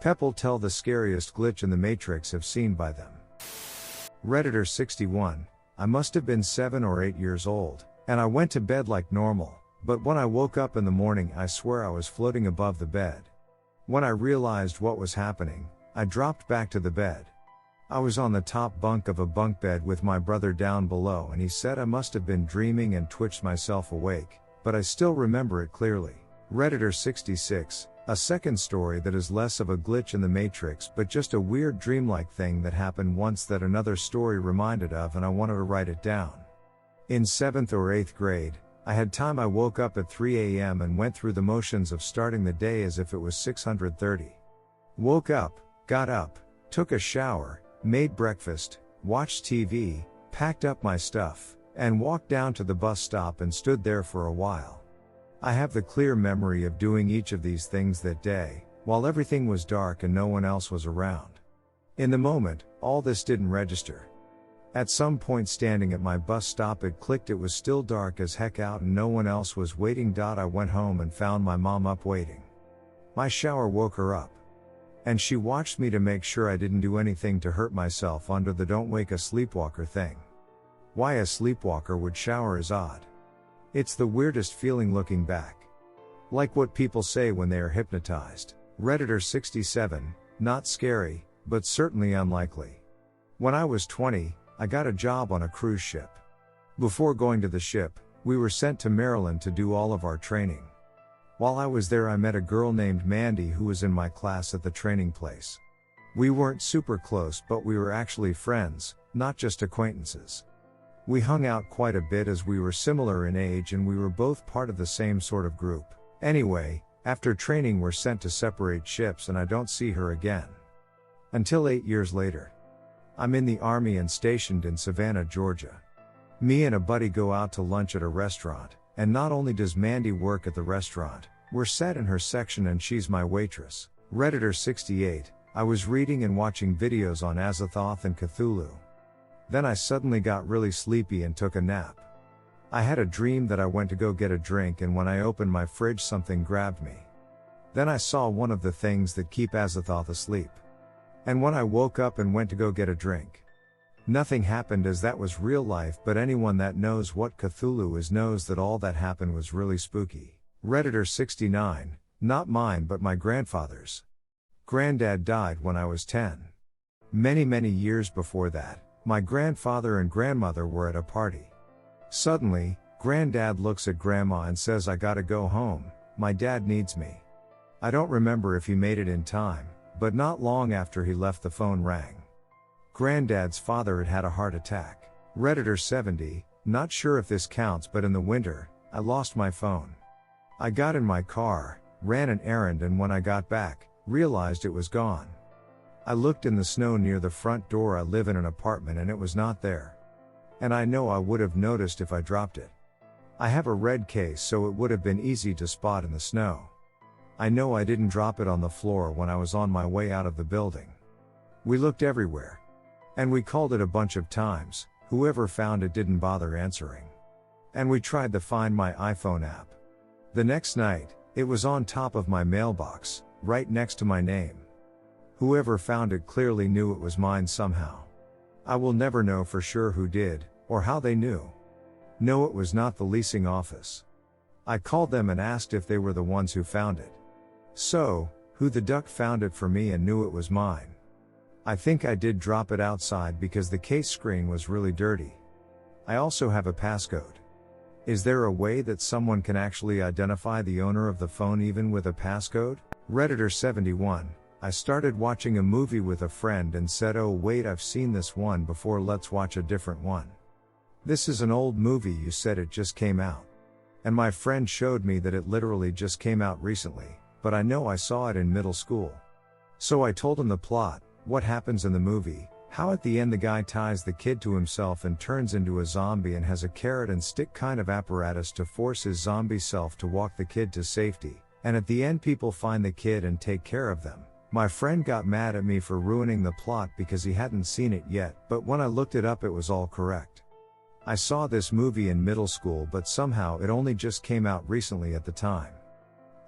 Peple tell the scariest glitch in the Matrix if seen by them. Redditor 61, I must have been 7 or 8 years old, and I went to bed like normal, but when I woke up in the morning I swear I was floating above the bed. When I realized what was happening, I dropped back to the bed. I was on the top bunk of a bunk bed with my brother down below, and he said I must have been dreaming and twitched myself awake, but I still remember it clearly. Redditor 66, a second story that is less of a glitch in the Matrix but just a weird dreamlike thing that happened once that another story reminded of, and I wanted to write it down. In 7th or 8th grade, I had time. I woke up at 3 a.m. and went through the motions of starting the day as if it was 630. Woke up, got up, took a shower, made breakfast, watched TV, packed up my stuff, and walked down to the bus stop and stood there for a while. I have the clear memory of doing each of these things that day, while everything was dark and no one else was around. In the moment, all this didn't register. At some point standing at my bus stop it clicked. It was still dark as heck out and no one else was waiting. I went home and found my mom up waiting. My shower woke her up. And she watched me to make sure I didn't do anything to hurt myself under the don't wake a sleepwalker thing. Why a sleepwalker would shower is odd. It's the weirdest feeling looking back. Like what people say when they are hypnotized. Redditor 67, not scary, but certainly unlikely. When I was 20, I got a job on a cruise ship. Before going to the ship, we were sent to Maryland to do all of our training. While I was there I met a girl named Mandy who was in my class at the training place. We weren't super close, but we were actually friends, not just acquaintances. We hung out quite a bit as we were similar in age and we were both part of the same sort of group. Anyway, after training we're sent to separate ships and I don't see her again. Until 8 years later. I'm in the army and stationed in Savannah, Georgia. Me and a buddy go out to lunch at a restaurant, and not only does Mandy work at the restaurant, we're sat in her section and she's my waitress. Redditor 68, I was reading and watching videos on Azathoth and Cthulhu. Then I suddenly got really sleepy and took a nap. I had a dream that I went to go get a drink and when I opened my fridge something grabbed me. Then I saw one of the things that keep Azathoth asleep. And when I woke up and went to go get a drink, nothing happened as that was real life, but anyone that knows what Cthulhu is knows that all that happened was really spooky. Redditor 69, not mine but my grandfather's. Granddad died when I was 10. Many years before that, my grandfather and grandmother were at a party. Suddenly, Granddad looks at Grandma and says, "I gotta go home, my dad needs me." I don't remember if he made it in time, but not long after he left the phone rang. Granddad's father had had a heart attack. Redditor 70, not sure if this counts, but in the winter, I lost my phone. I got in my car, ran an errand, and when I got back, realized it was gone. I looked in the snow near the front door. I live in an apartment and it was not there. And I know I would have noticed if I dropped it. I have a red case so it would have been easy to spot in the snow. I know I didn't drop it on the floor when I was on my way out of the building. We looked everywhere. And we called it a bunch of times, whoever found it didn't bother answering. And we tried the Find My iPhone app. The next night, it was on top of my mailbox, right next to my name. Whoever found it clearly knew it was mine somehow. I will never know for sure who did, or how they knew. No, it was not the leasing office. I called them and asked if they were the ones who found it. So, who the duck found it for me and knew it was mine? I think I did drop it outside because the case screen was really dirty. I also have a passcode. Is there a way that someone can actually identify the owner of the phone even with a passcode? Redditor 71, I started watching a movie with a friend and said, "Oh wait, I've seen this one before, let's watch a different one." This is an old movie, you said it just came out. And my friend showed me that it literally just came out recently, but I know I saw it in middle school. So I told him the plot, what happens in the movie, how at the end the guy ties the kid to himself and turns into a zombie and has a carrot and stick kind of apparatus to force his zombie self to walk the kid to safety, and at the end people find the kid and take care of them. My friend got mad at me for ruining the plot because he hadn't seen it yet, but when I looked it up it was all correct. I saw this movie in middle school, but somehow it only just came out recently at the time.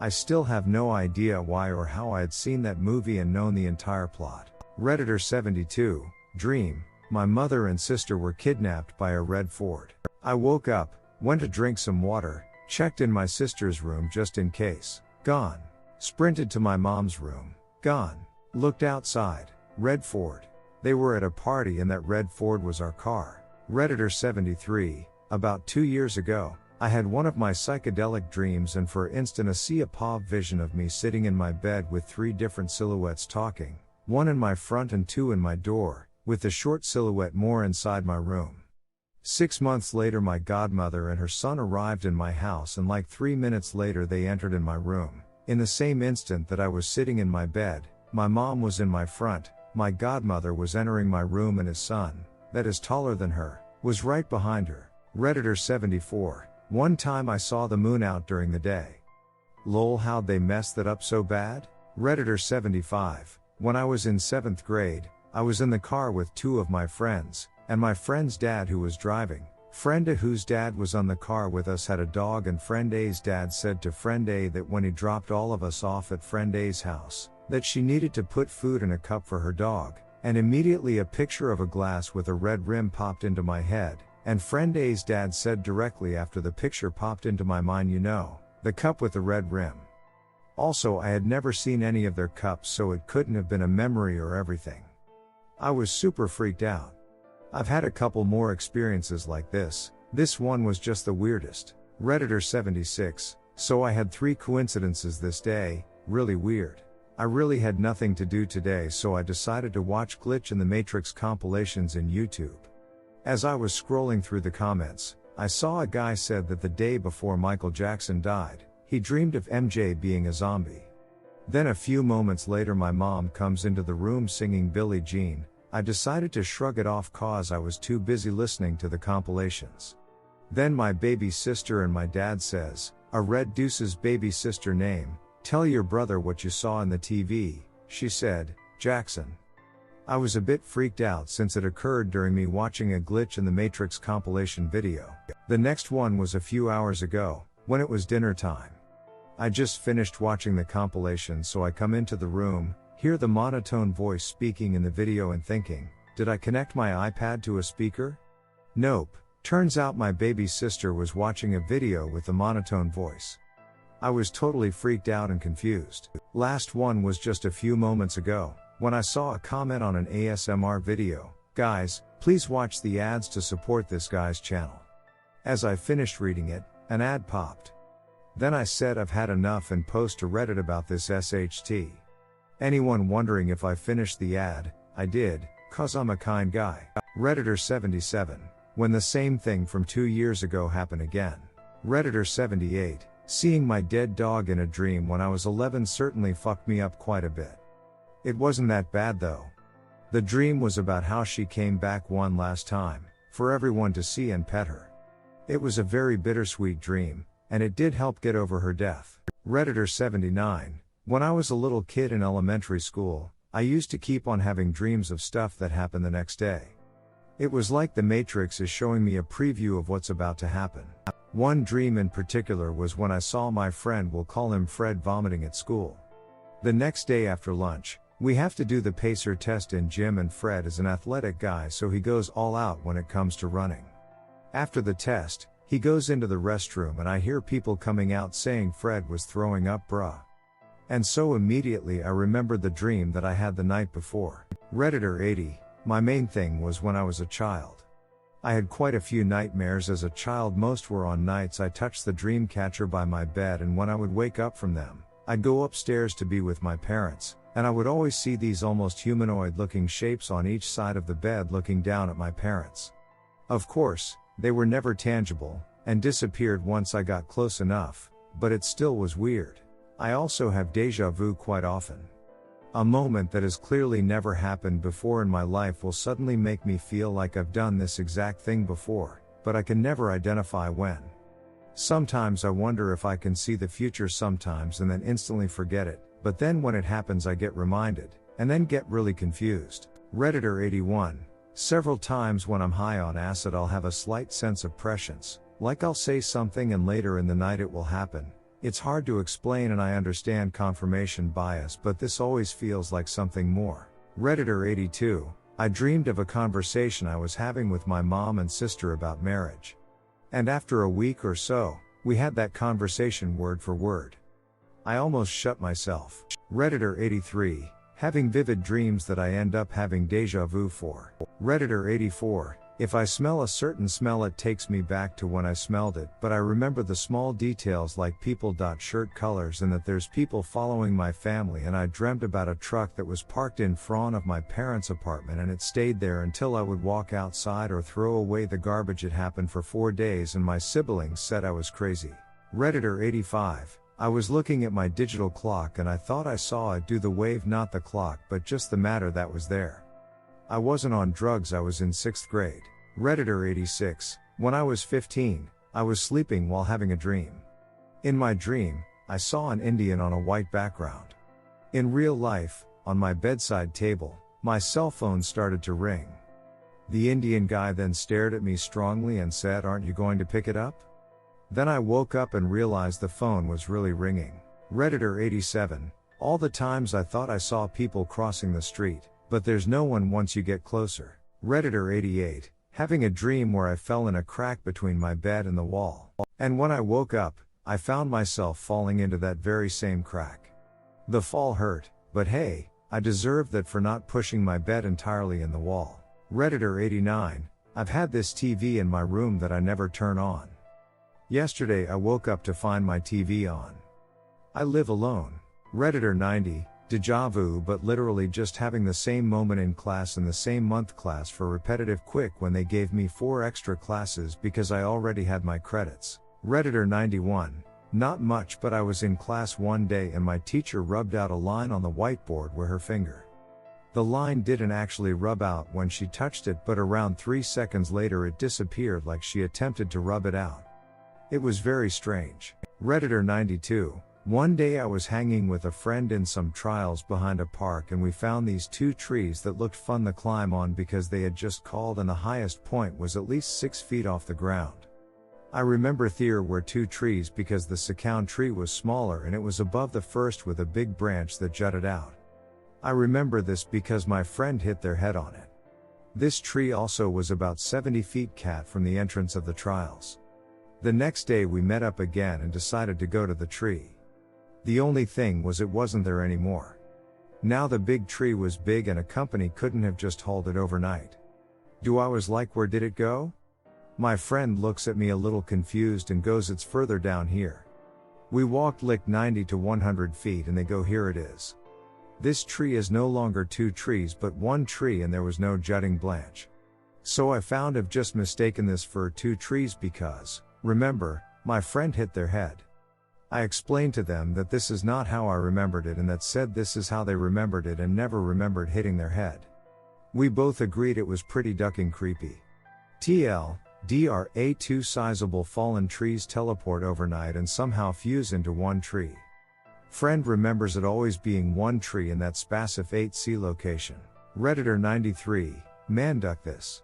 I still have no idea why or how I had seen that movie and known the entire plot. Redditor 72, Dream, my mother and sister were kidnapped by a red Ford. I woke up, went to drink some water, checked in my sister's room just in case. Gone. Sprinted to my mom's room. Gone. Looked outside. Red Ford. They were at a party and that red Ford was our car. Redditor 73, about 2 years ago, I had one of my psychedelic dreams and for an instant a see-a-pav vision of me sitting in my bed with 3 different silhouettes talking, 1 in my front and 2 in my door, with the short silhouette more inside my room. 6 months later my godmother and her son arrived in my house and like 3 minutes later they entered in my room. In the same instant that I was sitting in my bed, my mom was in my front, my godmother was entering my room and his son, that is taller than her, was right behind her. Redditor 74, one time I saw the moon out during the day. Lol, how'd they mess that up so bad? Redditor 75, when I was in 7th grade, I was in the car with 2 of my friends, and my friend's dad who was driving. Friend A whose dad was on the car with us had a dog and friend A's dad said to friend A that when he dropped all of us off at friend A's house, that she needed to put food in a cup for her dog, and immediately a picture of a glass with a red rim popped into my head, and friend A's dad said directly after the picture popped into my mind, you know, the cup with the red rim. Also I had never seen any of their cups so it couldn't have been a memory or everything. I was super freaked out. I've had a couple more experiences like this one was just the weirdest. Redditor 76, so I had 3 coincidences this day, really weird. I really had nothing to do today so I decided to watch Glitch in the Matrix compilations in YouTube. As I was scrolling through the comments, I saw a guy said that the day before Michael Jackson died, he dreamed of MJ being a zombie. Then a few moments later my mom comes into the room singing Billie Jean. I decided to shrug it off cause I was too busy listening to the compilations. Then my baby sister and my dad says, "A Red Deuce's baby sister name, tell your brother what you saw in the TV," she said, "Jackson." I was a bit freaked out since it occurred during me watching a Glitch in the Matrix compilation video. The next one was a few hours ago, when it was dinner time. I just finished watching the compilation so I come into the room, hear the monotone voice speaking in the video and thinking, did I connect my iPad to a speaker? Nope, turns out my baby sister was watching a video with the monotone voice. I was totally freaked out and confused. Last one was just a few moments ago, when I saw a comment on an ASMR video, "Guys, please watch the ads to support this guy's channel." As I finished reading it, an ad popped. Then I said I've had enough and post to Reddit about this SHT. Anyone wondering if I finished the ad, I did, cause I'm a kind guy. Redditor 77, when the same thing from 2 years ago happened again. Redditor 78, seeing my dead dog in a dream when I was 11 certainly fucked me up quite a bit. It wasn't that bad though. The dream was about how she came back one last time, for everyone to see and pet her. It was a very bittersweet dream, and it did help get over her death. Redditor 79, when I was a little kid in elementary school, I used to keep on having dreams of stuff that happened the next day. It was like the Matrix is showing me a preview of what's about to happen. One dream in particular was when I saw my friend, we'll call him Fred, vomiting at school. The next day after lunch, we have to do the pacer test in gym and Fred is an athletic guy so he goes all out when it comes to running. After the test, he goes into the restroom and I hear people coming out saying Fred was throwing up, bruh. And so immediately I remembered the dream that I had the night before. Redditor 80, my main thing was when I was a child. I had quite a few nightmares as a child. Most were on nights I touched the dream catcher by my bed, and when I would wake up from them, I'd go upstairs to be with my parents, and I would always see these almost humanoid looking shapes on each side of the bed looking down at my parents. Of course, they were never tangible, and disappeared once I got close enough, but it still was weird. I also have déjà vu quite often. A moment that has clearly never happened before in my life will suddenly make me feel like I've done this exact thing before, but I can never identify when. Sometimes I wonder if I can see the future sometimes and then instantly forget it, but then when it happens I get reminded, and then get really confused. Redditor 81, several times when I'm high on acid I'll have a slight sense of prescience, like I'll say something and later in the night it will happen, It's hard to explain and I understand confirmation bias, but this always feels like something more. Redditor 82, I dreamed of a conversation I was having with my mom and sister about marriage. And after a week or so, we had that conversation word for word. I almost shut myself. Redditor 83, having vivid dreams that I end up having déjà vu for. Redditor 84, if I smell a certain smell it takes me back to when I smelled it, but I remember the small details like people. Shirt colors and that there's people following my family, and I dreamt about a truck that was parked in front of my parents' apartment and it stayed there until I would walk outside or throw away the garbage. It happened for 4 days and my siblings said I was crazy. Redditor 85, I was looking at my digital clock and I thought I saw it do the wave, not the clock but just the matter that was there. I wasn't on drugs, I was in 6th grade. Redditor 86, when I was 15, I was sleeping while having a dream. In my dream, I saw an Indian on a white background. In real life, on my bedside table, my cell phone started to ring. The Indian guy then stared at me strongly and said, "Aren't you going to pick it up?" Then I woke up and realized the phone was really ringing. Redditor 87, all the times I thought I saw people crossing the street, but there's no one once you get closer. Redditor 88, having a dream where I fell in a crack between my bed and the wall. And when I woke up, I found myself falling into that very same crack. The fall hurt, but hey, I deserved that for not pushing my bed entirely in the wall. Redditor 89, I've had this TV in my room that I never turn on. Yesterday I woke up to find my TV on. I live alone. Redditor 90, déjà vu, but literally just having the same moment in class in the same month class for repetitive quick when they gave me 4 extra classes because I already had my credits. Redditor 91, not much, but I was in class one day and my teacher rubbed out a line on the whiteboard where her finger. The line didn't actually rub out when she touched it, but around 3 seconds later it disappeared like she attempted to rub it out. It was very strange. Redditor 92, one day I was hanging with a friend in some trails behind a park and we found these 2 trees that looked fun to climb on because they had just called and the highest point was at least 6 feet off the ground. I remember there were 2 trees because the second tree was smaller and it was above the first with a big branch that jutted out. I remember this because my friend hit their head on it. This tree also was about 70 feet cat from the entrance of the trails. The next day we met up again and decided to go to the tree. The only thing was it wasn't there anymore. Now the big tree was big and a company couldn't have just hauled it overnight. I was like, where did it go? My friend looks at me a little confused and goes, it's further down here. We walked like 90 to 100 feet and they go, here it is. This tree is no longer 2 trees but 1 tree and there was no jutting branch. So I found I've just mistaken this for 2 trees because, remember, my friend hit their head. I explained to them that this is not how I remembered it and that said this is how they remembered it and never remembered hitting their head. We both agreed it was pretty ducking creepy. TLDR 2 sizable fallen trees teleport overnight and somehow fuse into 1 tree. Friend remembers it always being 1 tree in that specific 8C location. Redditor 93, man duck this.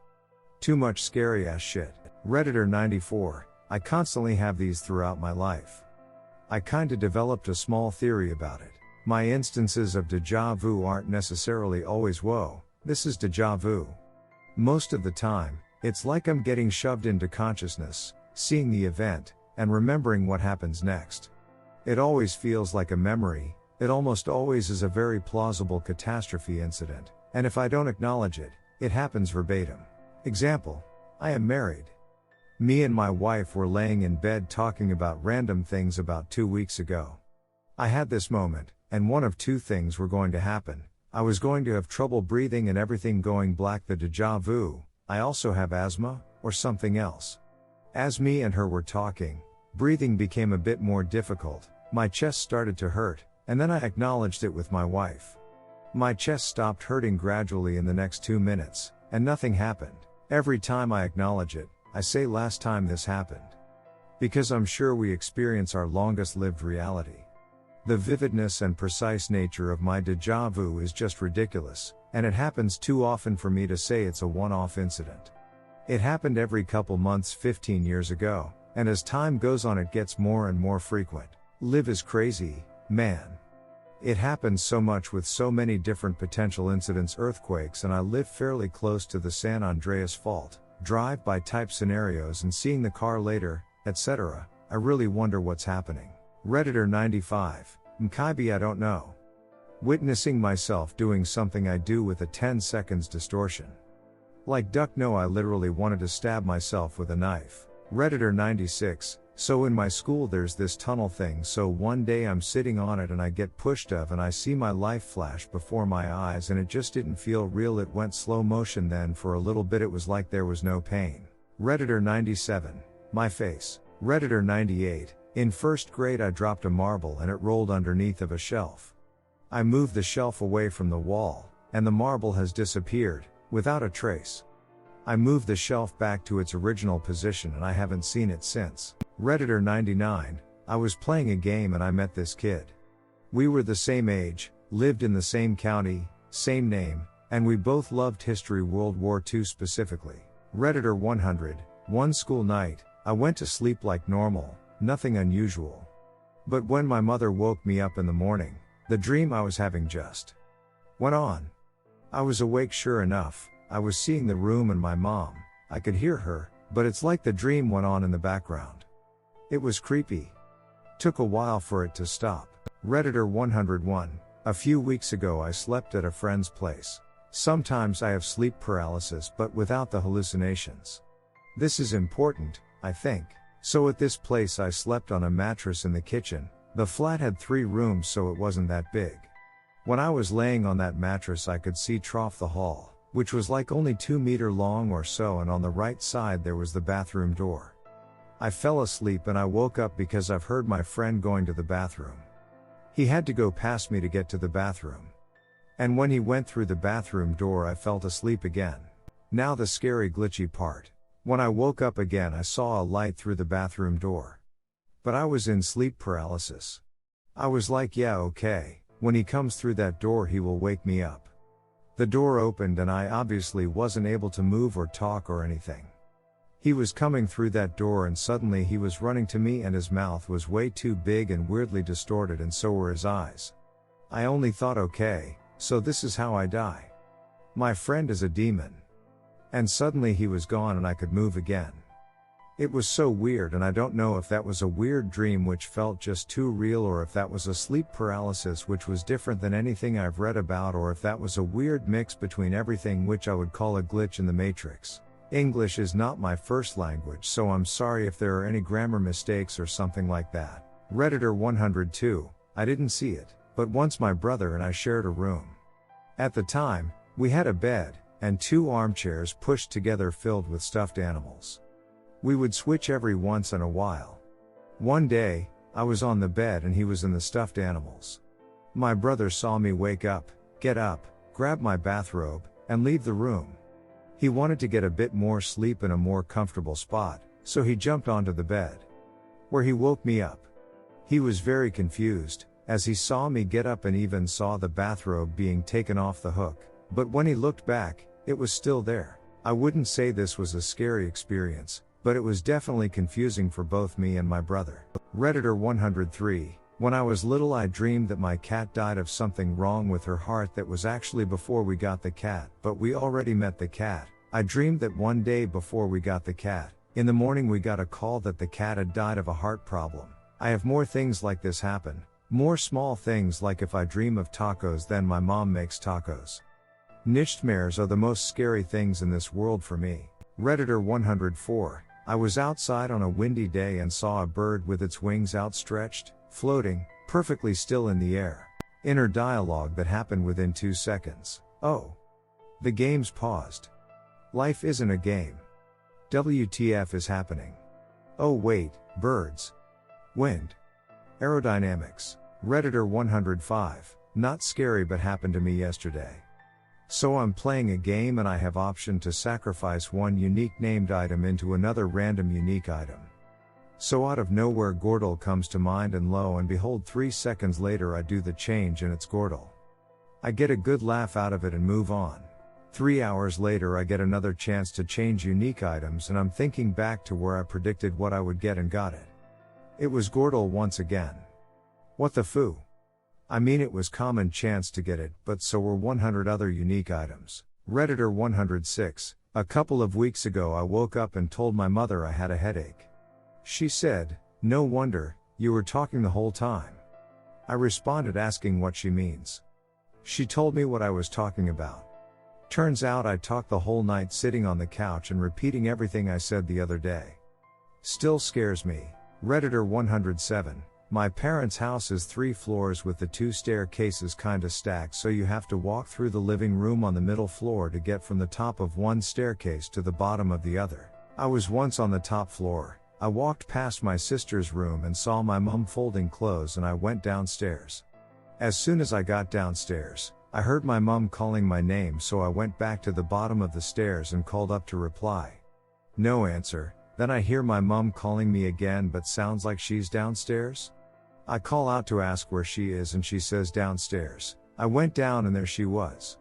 Too much scary ass shit. Redditor 94, I constantly have these throughout my life. I kinda developed a small theory about it. My instances of déjà vu aren't necessarily always whoa, this is déjà vu. Most of the time, it's like I'm getting shoved into consciousness, seeing the event, and remembering what happens next. It always feels like a memory, it almost always is a very plausible catastrophe incident, and if I don't acknowledge it, it happens verbatim. Example, I am married. Me and my wife were laying in bed talking about random things about 2 weeks ago. I had this moment, and one of 2 things were going to happen. I was going to have trouble breathing and everything going black, the déjà vu, I also have asthma, or something else. As me and her were talking, breathing became a bit more difficult, my chest started to hurt, and then I acknowledged it with my wife. My chest stopped hurting gradually in the next 2 minutes, and nothing happened. Every time I acknowledge it, I say last time this happened. Because I'm sure we experience our longest lived reality. The vividness and precise nature of my déjà vu is just ridiculous, and it happens too often for me to say it's a one-off incident. It happened every couple months 15 years ago, and as time goes on it gets more and more frequent. Live is crazy, man. It happens so much with so many different potential incidents, earthquakes, and I live fairly close to the San Andreas Fault, drive-by type scenarios and seeing the car later, etc. I really wonder what's happening. Redditor 95, Mkaibi I don't know. Witnessing myself doing something I do with a 10 seconds distortion. Like duck no, I literally wanted to stab myself with a knife. Redditor 96, so in my school there's this tunnel thing, so one day I'm sitting on it and I get pushed off and I see my life flash before my eyes and it just didn't feel real, it went slow motion, then for a little bit it was like there was no pain. Redditor 97, my face. Redditor 98, in first grade I dropped a marble and it rolled underneath of a shelf. I moved the shelf away from the wall, and the marble has disappeared, without a trace. I moved the shelf back to its original position and I haven't seen it since. Redditor 99, I was playing a game and I met this kid. We were the same age, lived in the same county, same name, and we both loved history, World War II specifically. Redditor 100, one school night, I went to sleep like normal, nothing unusual. But when my mother woke me up in the morning, the dream I was having just went on. I was awake sure enough, I was seeing the room and my mom, I could hear her, but it's like the dream went on in the background. It was creepy. Took a while for it to stop. Redditor 101, a few weeks ago I slept at a friend's place. Sometimes I have sleep paralysis but without the hallucinations. This is important, I think. So at this place I slept on a mattress in the kitchen. The flat had 3 rooms so it wasn't that big. When I was laying on that mattress I could see trough the hall, which was like only 2 meters long or so, and on the right side there was the bathroom door. I fell asleep and I woke up because I've heard my friend going to the bathroom. He had to go past me to get to the bathroom. And when he went through the bathroom door I fell asleep again. Now the scary glitchy part. When I woke up again I saw a light through the bathroom door. But I was in sleep paralysis. I was like, yeah, okay, when he comes through that door he will wake me up. The door opened and I obviously wasn't able to move or talk or anything. He was coming through that door and suddenly he was running to me and his mouth was way too big and weirdly distorted and so were his eyes. I only thought, okay, so this is how I die. My friend is a demon. And suddenly he was gone and I could move again. It was so weird, and I don't know if that was a weird dream which felt just too real, or if that was a sleep paralysis which was different than anything I've read about, or if that was a weird mix between everything which I would call a glitch in the matrix. English is not my first language, so I'm sorry if there are any grammar mistakes or something like that. Redditor 102, I didn't see it, but once my brother and I shared a room. At the time, we had a bed, and 2 armchairs pushed together filled with stuffed animals. We would switch every once in a while. One day, I was on the bed and he was in the stuffed animals. My brother saw me wake up, get up, grab my bathrobe, and leave the room. He wanted to get a bit more sleep in a more comfortable spot, so he jumped onto the bed, where he woke me up. He was very confused, as he saw me get up and even saw the bathrobe being taken off the hook, but when he looked back, it was still there. I wouldn't say this was a scary experience, but it was definitely confusing for both me and my brother. Redditor 103, when I was little I dreamed that my cat died of something wrong with her heart. That was actually before we got the cat, but we already met the cat. I dreamed that one day before we got the cat, in the morning we got a call that the cat had died of a heart problem. I have more things like this happen, more small things like if I dream of tacos then my mom makes tacos. Nightmares are the most scary things in this world for me. Redditor 104, I was outside on a windy day and saw a bird with its wings outstretched, floating, perfectly still in the air. Inner dialogue that happened within 2 seconds. Oh. The game's paused. Life isn't a game. WTF is happening? Oh wait, birds. Wind. Aerodynamics. Redditor 105, not scary but happened to me yesterday. So I'm playing a game and I have option to sacrifice one unique named item into another random unique item. So out of nowhere Gordle comes to mind and lo and behold 3 seconds later I do the change and it's Gordle. I get a good laugh out of it and move on. 3 hours later I get another chance to change unique items and I'm thinking back to where I predicted what I would get and got it. It was Gordle once again. What the foo? I mean, it was common chance to get it, but so were 100 other unique items. Redditor 106, a couple of weeks ago I woke up and told my mother I had a headache. She said, "No wonder, you were talking the whole time." I responded asking what she means. She told me what I was talking about. Turns out I talked the whole night sitting on the couch and repeating everything I said the other day. Still scares me. Redditor 107. My parents' house is 3 floors with the 2 staircases kinda stacked, so you have to walk through the living room on the middle floor to get from the top of one staircase to the bottom of the other. I was once on the top floor. I walked past my sister's room and saw my mom folding clothes, and I went downstairs. As soon as I got downstairs, I heard my mom calling my name, so I went back to the bottom of the stairs and called up to reply. No answer. Then I hear my mom calling me again, but sounds like she's downstairs. I call out to ask where she is and she says downstairs. I went down and there she was.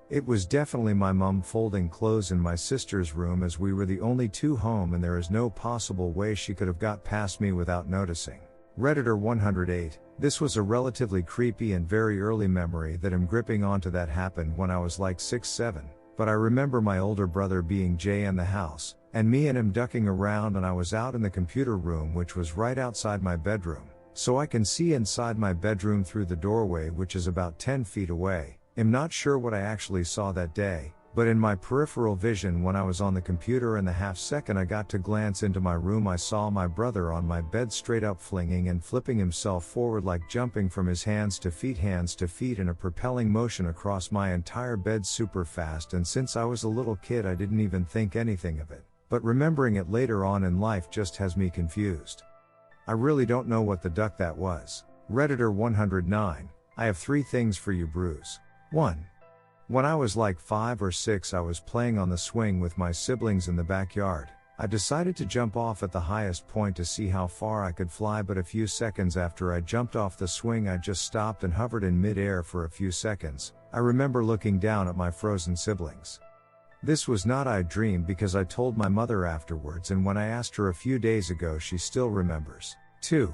It was definitely my mom folding clothes in my sister's room, as we were the only 2 home and there is no possible way she could have got past me without noticing. Redditor 108. This was a relatively creepy and very early memory that I'm gripping onto that happened when I was like 6-7, but I remember my older brother being Jay in the house, and me and him ducking around, and I was out in the computer room, which was right outside my bedroom, so I can see inside my bedroom through the doorway, which is about 10 feet away. I'm not sure what I actually saw that day, but in my peripheral vision when I was on the computer and the half second I got to glance into my room, I saw my brother on my bed straight up flinging and flipping himself forward, like jumping from his hands to feet in a propelling motion across my entire bed super fast, and since I was a little kid I didn't even think anything of it, but remembering it later on in life just has me confused. I really don't know what the duck that was. Redditor 109. I have 3 things for you, Bruce. 1. When I was like 5 or 6, I was playing on the swing with my siblings in the backyard. I decided to jump off at the highest point to see how far I could fly, but a few seconds after I jumped off the swing I just stopped and hovered in mid-air for a few seconds. I remember looking down at my frozen siblings. This was not a dream because I told my mother afterwards, and when I asked her a few days ago she still remembers. 2.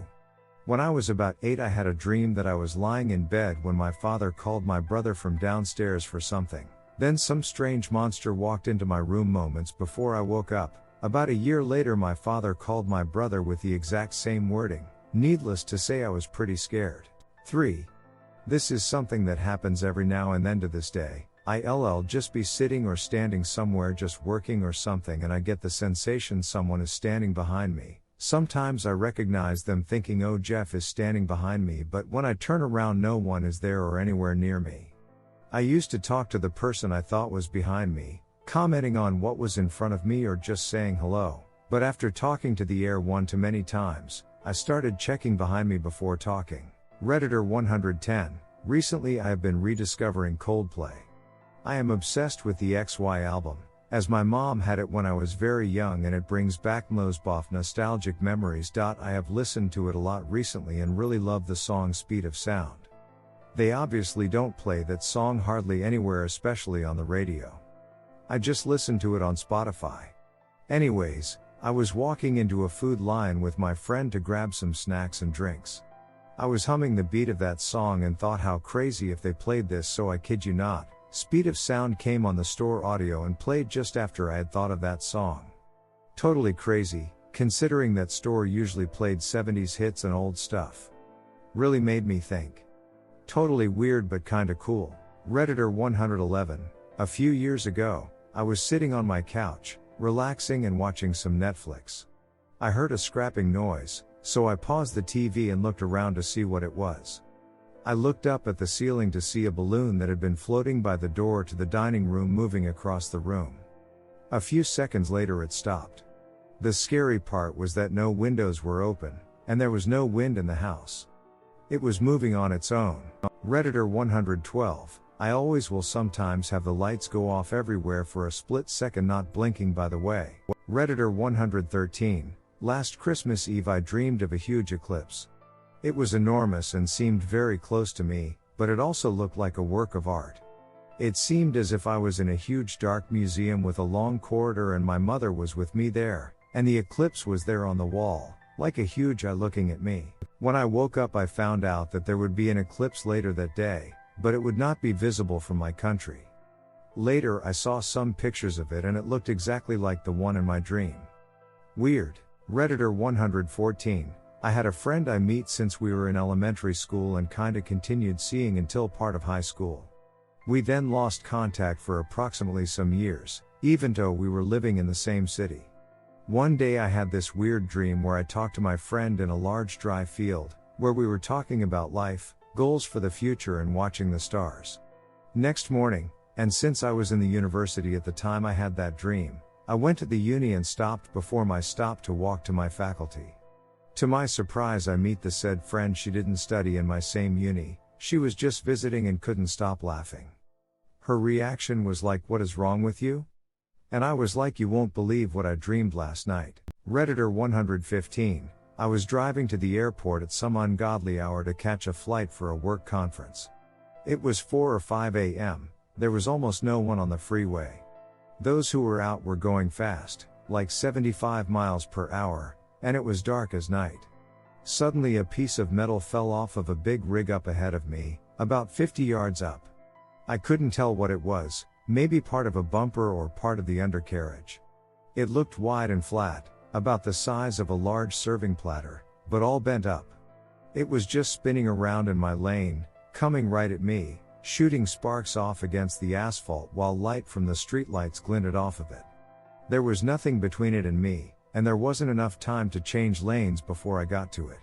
When I was about 8 I had a dream that I was lying in bed when my father called my brother from downstairs for something. Then some strange monster walked into my room moments before I woke up. About a year later my father called my brother with the exact same wording. Needless to say I was pretty scared. 3. This is something that happens every now and then to this day. I'll just be sitting or standing somewhere just working or something, and I get the sensation someone is standing behind me. Sometimes I recognize them thinking, oh, Jeff is standing behind me, but when I turn around no one is there or anywhere near me. I used to talk to the person I thought was behind me, commenting on what was in front of me or just saying hello, but after talking to the air one too many times, I started checking behind me before talking. Redditor 110. Recently I have been rediscovering Coldplay. I am obsessed with the XY album, as my mom had it when I was very young and it brings back Moseboff nostalgic memories. I have listened to it a lot recently and really love the song Speed of Sound. They obviously don't play that song hardly anywhere, especially on the radio. I just listened to it on Spotify. Anyways, I was walking into a food line with my friend to grab some snacks and drinks. I was humming the beat of that song and thought how crazy if they played this, so I kid you not, Speed of Sound came on the store audio and played just after I had thought of that song. Totally crazy, considering that store usually played 70s hits and old stuff. Really made me think. Totally weird but kinda cool. Redditor 111. A few years ago, I was sitting on my couch, relaxing and watching some Netflix. I heard a scrapping noise, so I paused the TV and looked around to see what it was. I looked up at the ceiling to see a balloon that had been floating by the door to the dining room moving across the room. A few seconds later it stopped. The scary part was that no windows were open, and there was no wind in the house. It was moving on its own. Redditor 112. I always will sometimes have the lights go off everywhere for a split second, not blinking by the way. Redditor 113. Last Christmas Eve I dreamed of a huge eclipse. It was enormous and seemed very close to me, but it also looked like a work of art. It seemed as if I was in a huge dark museum with a long corridor and my mother was with me there, and the eclipse was there on the wall. like a huge eye looking at me. When I woke up, I found out that there would be an eclipse later that day, but it would not be visible from my country. Later, I saw some pictures of it and it looked exactly like the one in my dream. Weird. Redditor 114. I had a friend I meet since we were in elementary school and kinda continued seeing until part of high school. We then lost contact for approximately some years, even though we were living in the same city. One day I had this weird dream where I talked to my friend in a large dry field, where we were talking about life, goals for the future and watching the stars. Next morning, and since I was in the university at the time I had that dream, I went to the uni and stopped before my stop to walk to my faculty. To my surprise, I meet the said friend. She didn't study in my same uni, she was just visiting and couldn't stop laughing. Her reaction was like, "What is wrong with you?" And I was like, "You won't believe what I dreamed last night." Redditor 115. I was driving to the airport at some ungodly hour to catch a flight for a work conference. It was 4 or 5 a.m., there was almost no one on the freeway. Those who were out were going fast, like 75 miles per hour, and it was dark as night. Suddenly a piece of metal fell off of a big rig up ahead of me, about 50 yards up. I couldn't tell what it was, maybe part of a bumper or part of the undercarriage. It looked wide and flat, about the size of a large serving platter, but all bent up. It was just spinning around in my lane, coming right at me, shooting sparks off against the asphalt while light from the streetlights glinted off of it. There was nothing between it and me, and there wasn't enough time to change lanes before I got to it.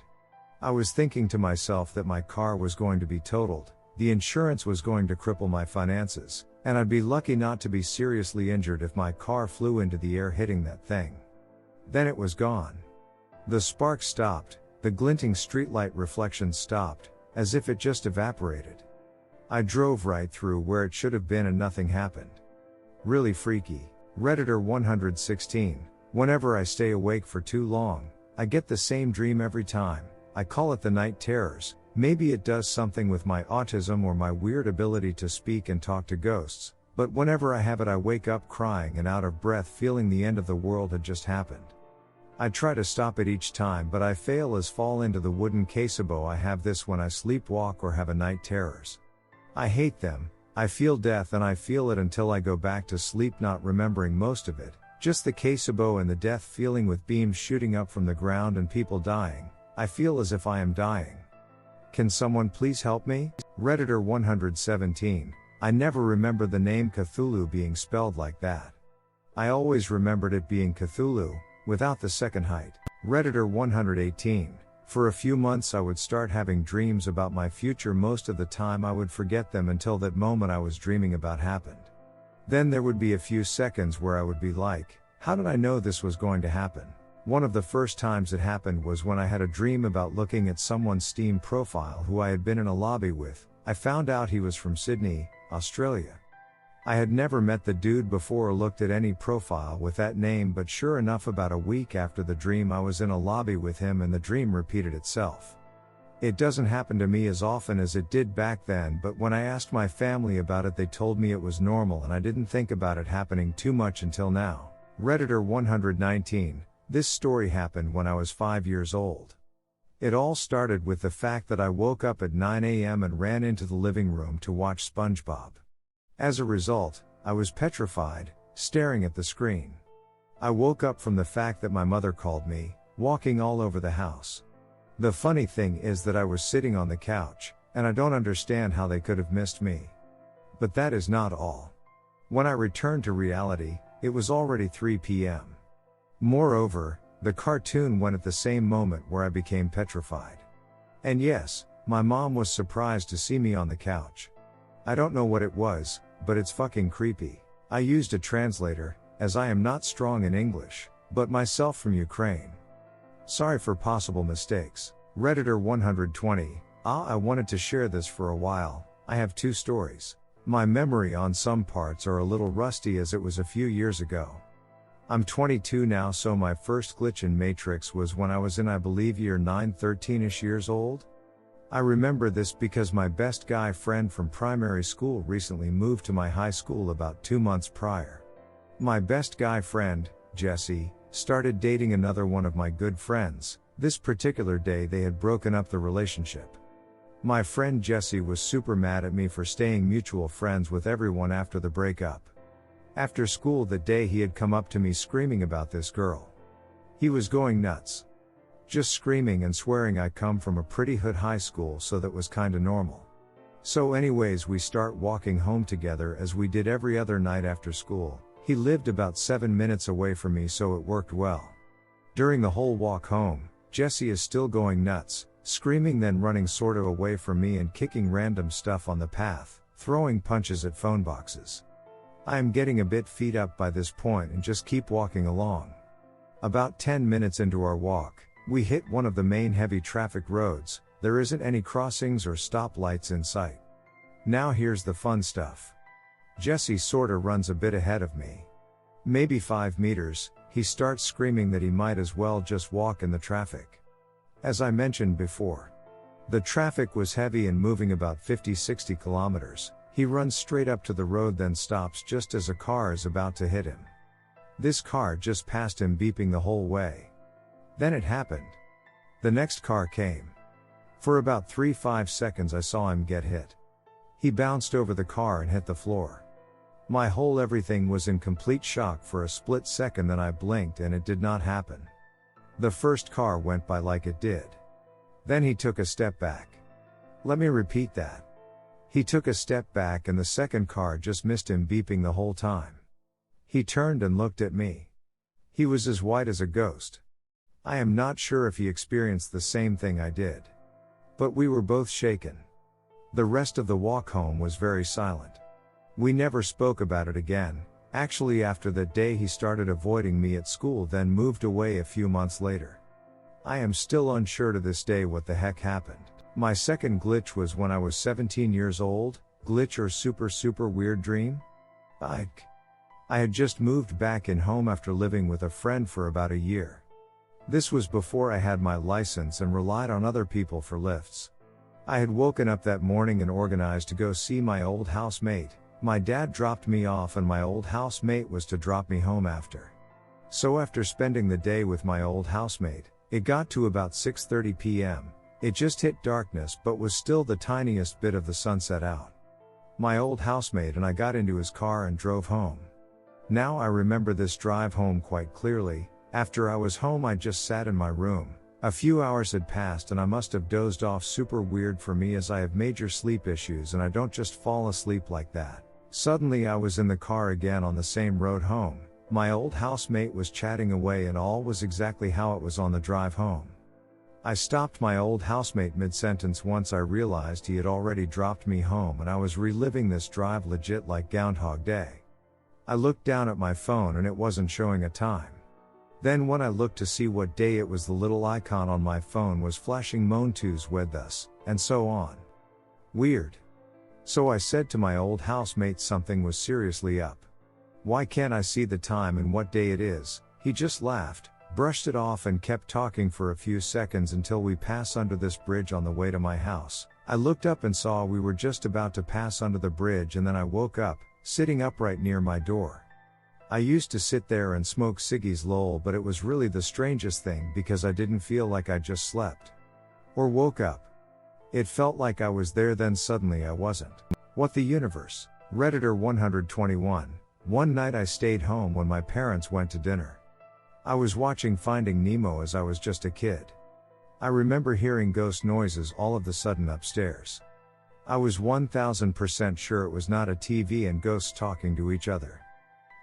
I was thinking to myself that my car was going to be totaled, the insurance was going to cripple my finances, and I'd be lucky not to be seriously injured if my car flew into the air hitting that thing. Then it was gone. The sparks stopped, the glinting streetlight reflections stopped, as if it just evaporated. I drove right through where it should have been and nothing happened. Really freaky. Redditor 116. Whenever I stay awake for too long, I get the same dream every time. I call it the night terrors. Maybe it does something with my autism or my weird ability to speak and talk to ghosts, but whenever I have it I wake up crying and out of breath feeling the end of the world had just happened. I try to stop it each time but I fail as fall into the wooden casebo. I have this when I sleepwalk or have a night terrors. I hate them. I feel death and I feel it until I go back to sleep not remembering most of it, just the casebo and the death feeling with beams shooting up from the ground and people dying. I feel as if I am dying. Can someone please help me? Redditor 117. I never remember the name Cthulhu being spelled like that. I always remembered it being Cthulhu, without the second height. Redditor 118. For a few months I would start having dreams about my future. Most of the time I would forget them until that moment I was dreaming about happened. Then there would be a few seconds where I would be like, how did I know this was going to happen? One of the first times it happened was when I had a dream about looking at someone's Steam profile who I had been in a lobby with. I found out he was from Sydney, Australia. I had never met the dude before or looked at any profile with that name, but sure enough about a week after the dream I was in a lobby with him and the dream repeated itself. It doesn't happen to me as often as it did back then, but when I asked my family about it they told me it was normal and I didn't think about it happening too much until now. Redditor 119. This story happened when I was 5 years old. It all started with the fact that I woke up at 9 a.m. and ran into the living room to watch SpongeBob. As a result, I was petrified, staring at the screen. I woke up from the fact that my mother called me, walking all over the house. The funny thing is that I was sitting on the couch, and I don't understand how they could have missed me. But that is not all. When I returned to reality, it was already 3 p.m. Moreover, the cartoon went at the same moment where I became petrified. And yes, my mom was surprised to see me on the couch. I don't know what it was, but it's fucking creepy. I used a translator, as I am not strong in English, but myself from Ukraine. Sorry for possible mistakes. Redditor 120. I wanted to share this for a while. I have 2 stories. My memory on some parts are a little rusty as it was a few years ago. I'm 22 now, so my first glitch in Matrix was when I was in, I believe, year 9, 13ish years old. I remember this because my best guy friend from primary school recently moved to my high school about 2 months prior. My best guy friend, Jesse, started dating another one of my good friends, This particular day they had broken up the relationship. My friend Jesse was super mad at me for staying mutual friends with everyone after the breakup. After school that day he had come up to me screaming about this girl. He was going nuts. Just screaming and swearing. I come from a pretty hood high school, so that was kinda normal. So anyways, we start walking home together as we did every other night after school. He lived about 7 minutes away from me, so it worked well. During the whole walk home, Jesse is still going nuts, screaming, then running sorta away from me and kicking random stuff on the path, throwing punches at phone boxes. I am getting a bit feed up by this point and just keep walking along. About 10 minutes into our walk, we hit one of the main heavy traffic roads. There isn't any crossings or stoplights in sight. Now here's the fun stuff. Jesse sorta runs a bit ahead of me. Maybe 5 meters, he starts screaming that he might as well just walk in the traffic. As I mentioned before, the traffic was heavy and moving about 50-60 kilometers. He runs straight up to the road, then stops just as a car is about to hit him. This car just passed him, beeping the whole way. Then it happened. The next car came. For about 3-5 seconds I saw him get hit. He bounced over the car and hit the floor. My whole everything was in complete shock for a split second, then I blinked and it did not happen. The first car went by like it did. Then he took a step back. Let me repeat that. He took a step back and the second car just missed him, beeping the whole time. He turned and looked at me. He was as white as a ghost. I am not sure if he experienced the same thing I did. But we were both shaken. The rest of the walk home was very silent. We never spoke about it again. Actually, after that day he started avoiding me at school, then moved away a few months later. I am still unsure to this day what the heck happened. My second glitch was when I was 17 years old. Glitch or super weird dream? I had just moved back in home after living with a friend for about a year. This was before I had my license and relied on other people for lifts. I had woken up that morning and organized to go see my old housemate. My dad dropped me off and my old housemate was to drop me home after. So after spending the day with my old housemate, it got to about 6:30 p.m. It just hit darkness but was still the tiniest bit of the sunset out. My old housemate and I got into his car and drove home. Now I remember this drive home quite clearly. After I was home I just sat in my room. A few hours had passed and I must have dozed off. Super weird for me as I have major sleep issues and I don't just fall asleep like that. Suddenly I was in the car again on the same road home. My old housemate was chatting away and all was exactly how it was on the drive home. I stopped my old housemate mid-sentence once I realized he had already dropped me home and I was reliving this drive legit like Groundhog Day. I looked down at my phone and it wasn't showing a time. Then when I looked to see what day it was, the little icon on my phone was flashing Montu's with us, and so on. Weird. So I said to my old housemate something was seriously up. Why can't I see the time and what day it is? He just laughed, brushed it off and kept talking for a few seconds until we pass under this bridge on the way to my house. I looked up and saw we were just about to pass under the bridge, and then I woke up, sitting upright near my door. I used to sit there and smoke ciggies lol, but it was really the strangest thing because I didn't feel like I just slept. Or woke up. It felt like I was there, then suddenly I wasn't. What the universe? Redditor 121. One night I stayed home when my parents went to dinner. I was watching Finding Nemo as I was just a kid. I remember hearing ghost noises all of the sudden upstairs. I was 1000% sure it was not a TV and ghosts talking to each other.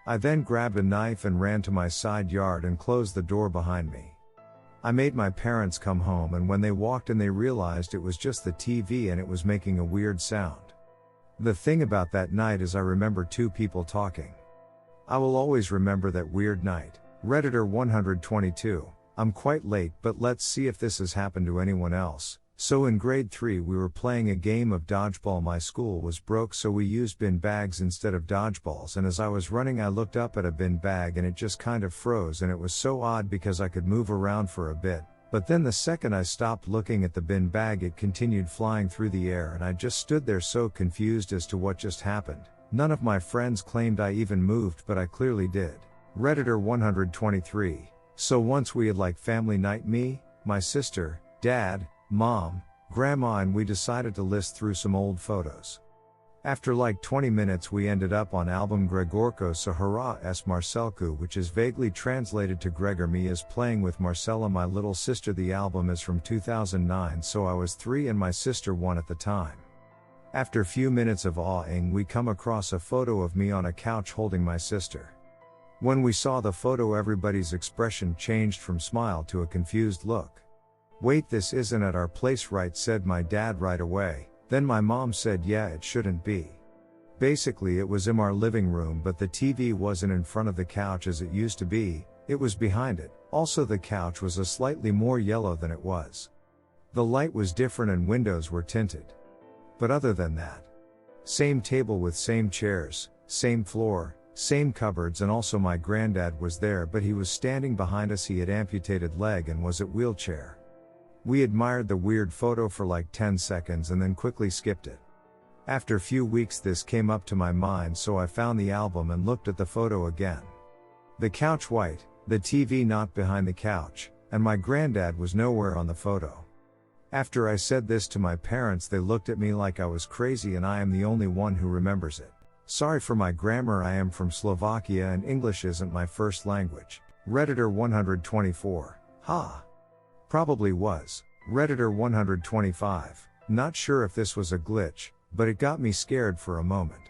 I then grabbed a knife and ran to my side yard and closed the door behind me. I made my parents come home, and when they walked in they realized it was just the TV and it was making a weird sound. The thing about that night is I remember 2 people talking. I will always remember that weird night. Redditor 122. I'm quite late, but let's see if this has happened to anyone else. So in grade 3 we were playing a game of dodgeball. My school was broke, so we used bin bags instead of dodgeballs, and as I was running I looked up at a bin bag and it just kind of froze, and it was so odd because I could move around for a bit, but then the second I stopped looking at the bin bag it continued flying through the air, and I just stood there so confused as to what just happened. None of my friends claimed I even moved, but I clearly did. Redditor 123. So once we had like family night, me, my sister, dad, mom, grandma, and we decided to list through some old photos. After like 20 minutes we ended up on album Gregorko Sahara S. Marcelku, which is vaguely translated to Gregor me is playing with Marcella, my little sister. The album is from 2009, so I was 3 and my sister 1 at the time. After few minutes of awing we come across a photo of me on a couch holding my sister. When we saw the photo everybody's expression changed from smile to a confused look. "Wait, this isn't at our place, right?" said my dad right away. Then my mom said, "Yeah, it shouldn't be." Basically it was in our living room, but the TV wasn't in front of the couch as it used to be, it was behind it. Also the couch was a slightly more yellow than it was. The light was different and windows were tinted. But other than that, same table with same chairs, same floor, same cupboards, and also my granddad was there, but he was standing behind us. He had amputated leg and was at wheelchair. We admired the weird photo for like 10 seconds and then quickly skipped it. After few weeks this came up to my mind, so I found the album and looked at the photo again. The couch white, the TV not behind the couch, and my granddad was nowhere on the photo. After I said this to my parents they looked at me like I was crazy and I am the only one who remembers it. Sorry for my grammar, I am from Slovakia and English isn't my first language. Redditor 124. Ha! Probably was. Redditor 125. Not sure if this was a glitch, but it got me scared for a moment.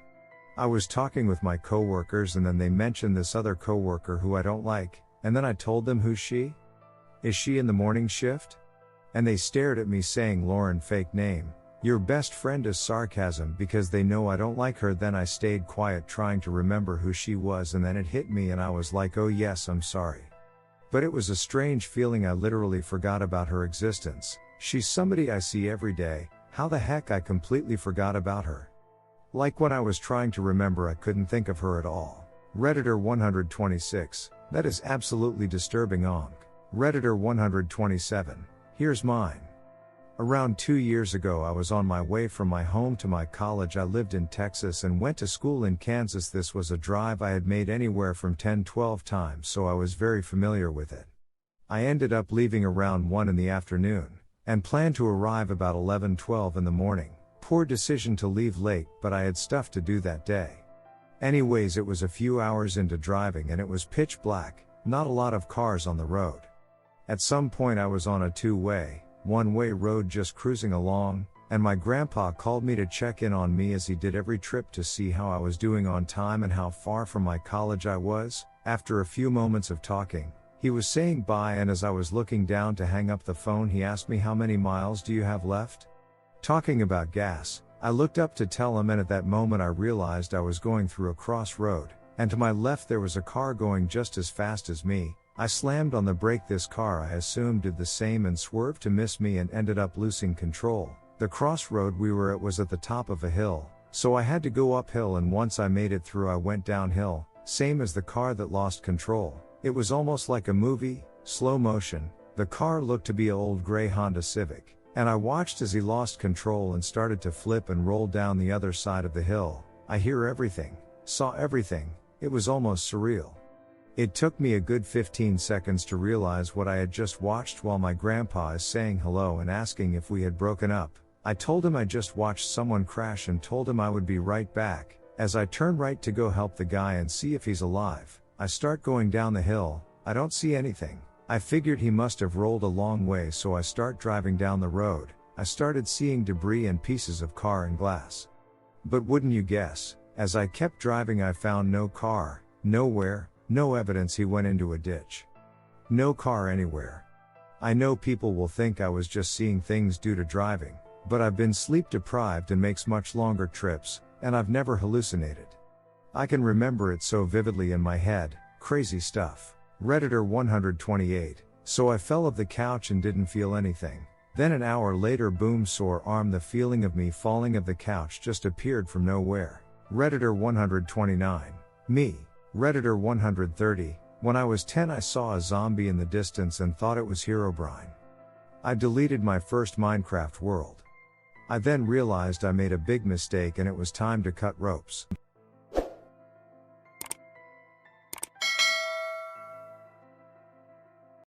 I was talking with my coworkers and then they mentioned this other coworker who I don't like, and then I told them, "Who's she? Is she in the morning shift?" And they stared at me saying, "Lauren, fake name. Your best friend," is sarcasm because they know I don't like her. Then I stayed quiet trying to remember who she was, and then it hit me and I was like, "Oh yes, I'm sorry." But it was a strange feeling. I literally forgot about her existence. She's somebody I see every day. How the heck I completely forgot about her? Like when I was trying to remember I couldn't think of her at all. Redditor 126. That is absolutely disturbing. Redditor 127. Here's mine. Around 2 years ago I was on my way from my home to my college. I lived in Texas and went to school in Kansas. This was a drive I had made anywhere from 10-12 times, so I was very familiar with it. I ended up leaving around 1 in the afternoon, and planned to arrive about 11-12 in the morning. Poor decision to leave late, but I had stuff to do that day. Anyways, it was a few hours into driving and it was pitch black, not a lot of cars on the road. At some point I was on a one-way road just cruising along, and my grandpa called me to check in on me as he did every trip to see how I was doing on time and how far from my college I was. After a few moments of talking, he was saying bye, and as I was looking down to hang up the phone he asked me, "How many miles do you have left?" Talking about gas, I looked up to tell him, and at that moment I realized I was going through a crossroad, and to my left there was a car going just as fast as me. I slammed on the brake. This car I assumed did the same and swerved to miss me and ended up losing control. The crossroad we were at was at the top of a hill, so I had to go uphill, and once I made it through I went downhill, same as the car that lost control. It was almost like a movie, slow motion. The car looked to be an old gray Honda Civic, and I watched as he lost control and started to flip and roll down the other side of the hill. I hear everything, saw everything. It was almost surreal. It took me a good 15 seconds to realize what I had just watched. While my grandpa is saying hello and asking if we had broken up, I told him I just watched someone crash and told him I would be right back. As I turn right to go help the guy and see if he's alive, I start going down the hill. I don't see anything. I figured he must have rolled a long way, so I start driving down the road. I started seeing debris and pieces of car and glass. But wouldn't you guess, as I kept driving I found no car, nowhere. No evidence he went into a ditch. No car anywhere. I know people will think I was just seeing things due to driving, but I've been sleep deprived and makes much longer trips, and I've never hallucinated. I can remember it so vividly in my head. Crazy stuff. Redditor 128. So I fell off the couch and didn't feel anything. Then an hour later, boom, sore arm. The feeling of me falling off the couch just appeared from nowhere. Redditor 129. Me. Redditor 130. When I was 10 I saw a zombie in the distance and thought it was Herobrine. I deleted my first Minecraft world. I then realized I made a big mistake and it was time to cut ropes.